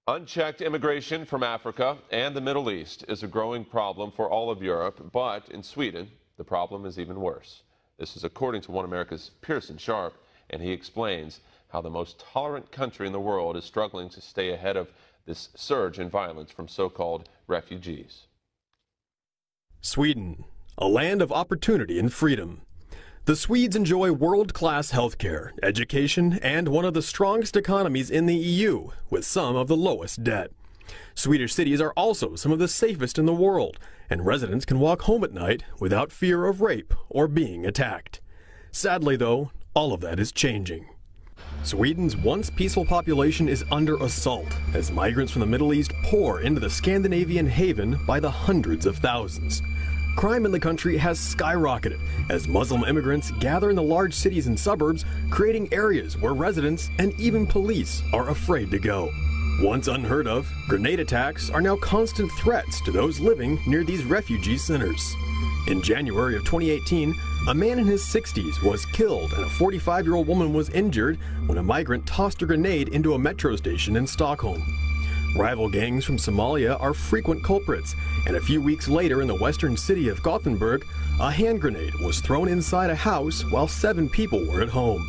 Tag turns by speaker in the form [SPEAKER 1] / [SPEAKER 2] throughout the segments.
[SPEAKER 1] Unchecked immigration from Africa and the Middle East is a growing problem for all of Europe, but in Sweden, the problem is even worse. This is according to One America's Pearson Sharp, and he explains how the most tolerant country in the world is struggling to stay ahead of this surge in violence from so-called refugees.
[SPEAKER 2] Sweden, a land of opportunity and freedom. The Swedes enjoy world-class healthcare, education, and one of the strongest economies in the EU, with some of the lowest debt. Swedish cities are also some of the safest in the world, and residents can walk home at night without fear of rape or being attacked. Sadly, though, all of that is changing. Sweden's once peaceful population is under assault as migrants from the Middle East pour into the Scandinavian haven by the hundreds of thousands. Crime in the country has skyrocketed as Muslim immigrants gather in the large cities and suburbs, creating areas where residents and even police are afraid to go. Once unheard of, grenade attacks are now constant threats to those living near these refugee centers. In January of 2018, a man in his 60s was killed and a 45-year-old woman was injured when a migrant tossed a grenade into a metro station in Stockholm. Rival gangs from Somalia are frequent culprits, and a few weeks later in the western city of Gothenburg, a hand grenade was thrown inside a house while 7 people were at home.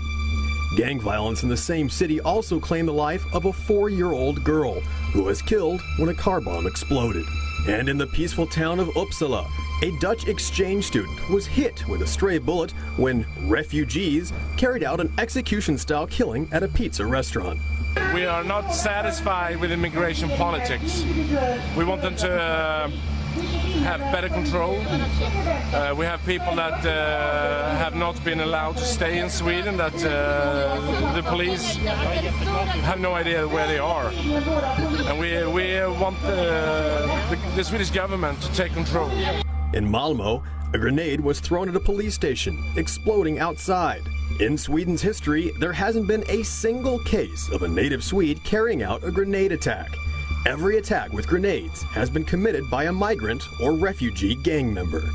[SPEAKER 2] Gang violence in the same city also claimed the life of a 4-year-old girl who was killed when a car bomb exploded. And in the peaceful town of Uppsala, a Dutch exchange student was hit with a stray bullet when refugees carried out an execution-style killing at a pizza restaurant.
[SPEAKER 3] We are not satisfied with immigration politics. We want them to have better control. We have people that have not been allowed to stay in Sweden, that the police have no idea where they are. And we want the Swedish government to take control.
[SPEAKER 2] In Malmö, a grenade was thrown at a police station, exploding outside. In Sweden's history, there hasn't been a single case of a native Swede carrying out a grenade attack. Every attack with grenades has been committed by a migrant or refugee gang member.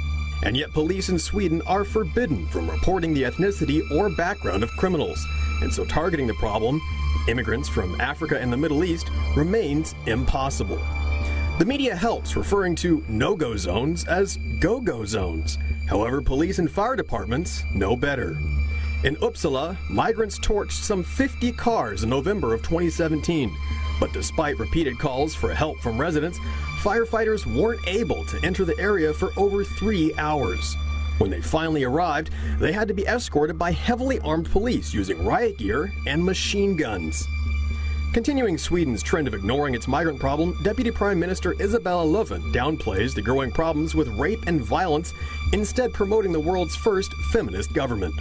[SPEAKER 2] And yet police in Sweden are forbidden from reporting the ethnicity or background of criminals. And so targeting the problem, immigrants from Africa and the Middle East, remains impossible. The media helps referring to no-go zones as go-go zones. However, police and fire departments know better. In Uppsala, migrants torched some 50 cars in November of 2017. But despite repeated calls for help from residents, firefighters weren't able to enter the area for over 3 hours. When they finally arrived, they had to be escorted by heavily armed police using riot gear and machine guns. Continuing Sweden's trend of ignoring its migrant problem, Deputy Prime Minister Isabella Löfven downplays the growing problems with rape and violence, instead promoting the world's first feminist government.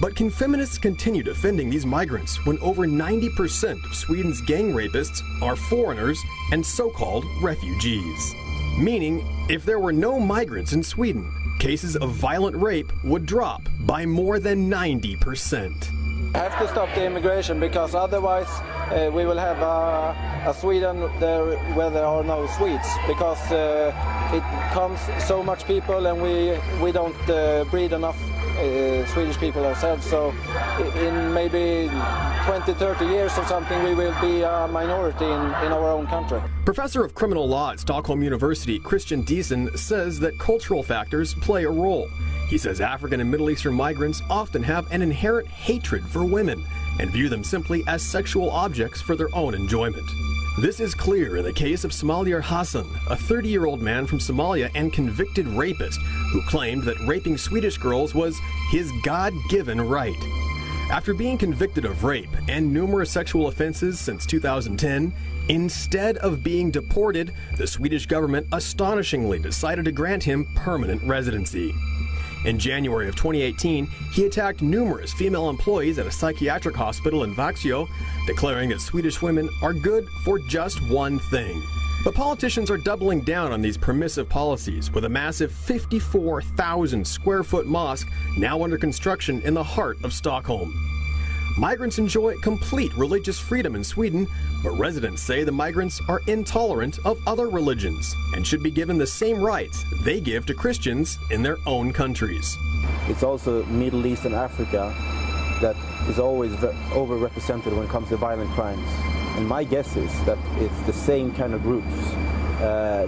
[SPEAKER 2] But can feminists continue defending these migrants when over 90% of Sweden's gang rapists are foreigners and so-called refugees? Meaning, if there were no migrants in Sweden, cases of violent rape would drop by more than 90%.
[SPEAKER 4] Have to stop the immigration because otherwise we will have a Sweden there where there are no Swedes, because it comes so much people and we don't breed enough Swedish people ourselves, so in maybe 20-30 years or something we will be a minority in our own country.
[SPEAKER 2] Professor of Criminal Law at Stockholm University, Christian Diesen, says that cultural factors play a role. He says African and Middle Eastern migrants often have an inherent hatred for women and view them simply as sexual objects for their own enjoyment. This is clear in the case of Smaliar Hassan, a 30-year-old man from Somalia and convicted rapist who claimed that raping Swedish girls was his God-given right. After being convicted of rape and numerous sexual offenses since 2010, instead of being deported, the Swedish government astonishingly decided to grant him permanent residency. In January of 2018, he attacked numerous female employees at a psychiatric hospital in Vaxio, declaring that Swedish women are good for just one thing. But politicians are doubling down on these permissive policies with a massive 54,000 square foot mosque now under construction in the heart of Stockholm. Migrants enjoy complete religious freedom in Sweden, but residents say the migrants are intolerant of other religions and should be given the same rights they give to Christians in their own countries.
[SPEAKER 5] It's also Middle East and Africa that is always overrepresented when it comes to violent crimes. And my guess is that it's the same kind of groups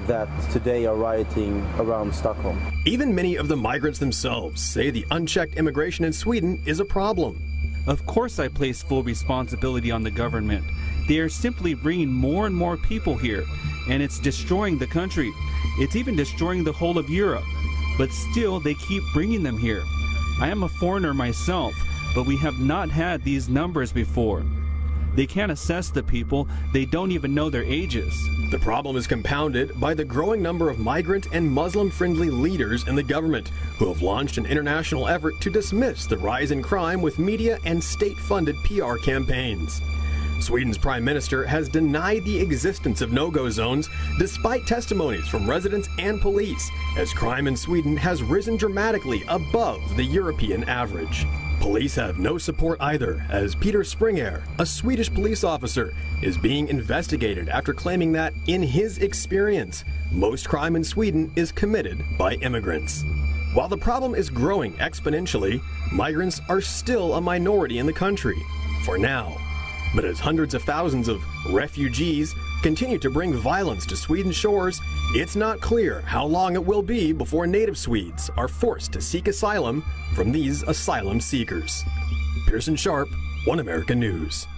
[SPEAKER 5] that today are rioting around Stockholm.
[SPEAKER 2] Even many of the migrants themselves say the unchecked immigration in Sweden is a problem.
[SPEAKER 6] Of course I place full responsibility on the government. They are simply bringing more and more people here, and it's destroying the country. It's even destroying the whole of Europe. But still, they keep bringing them here. I am a foreigner myself, but we have not had these numbers before. They can't assess the people. They don't even know their ages.
[SPEAKER 2] The problem is compounded by the growing number of migrant and Muslim-friendly leaders in the government who have launched an international effort to dismiss the rise in crime with media and state-funded PR campaigns. Sweden's prime minister has denied the existence of no-go zones despite testimonies from residents and police, as crime in Sweden has risen dramatically above the European average. Police have no support either, as Peter Springer, a Swedish police officer, is being investigated after claiming that, in his experience, most crime in Sweden is committed by immigrants. While the problem is growing exponentially, migrants are still a minority in the country, for now. But as hundreds of thousands of refugees continue to bring violence to Sweden's shores, it's not clear how long it will be before native Swedes are forced to seek asylum from these asylum seekers. Pearson Sharp, One America News.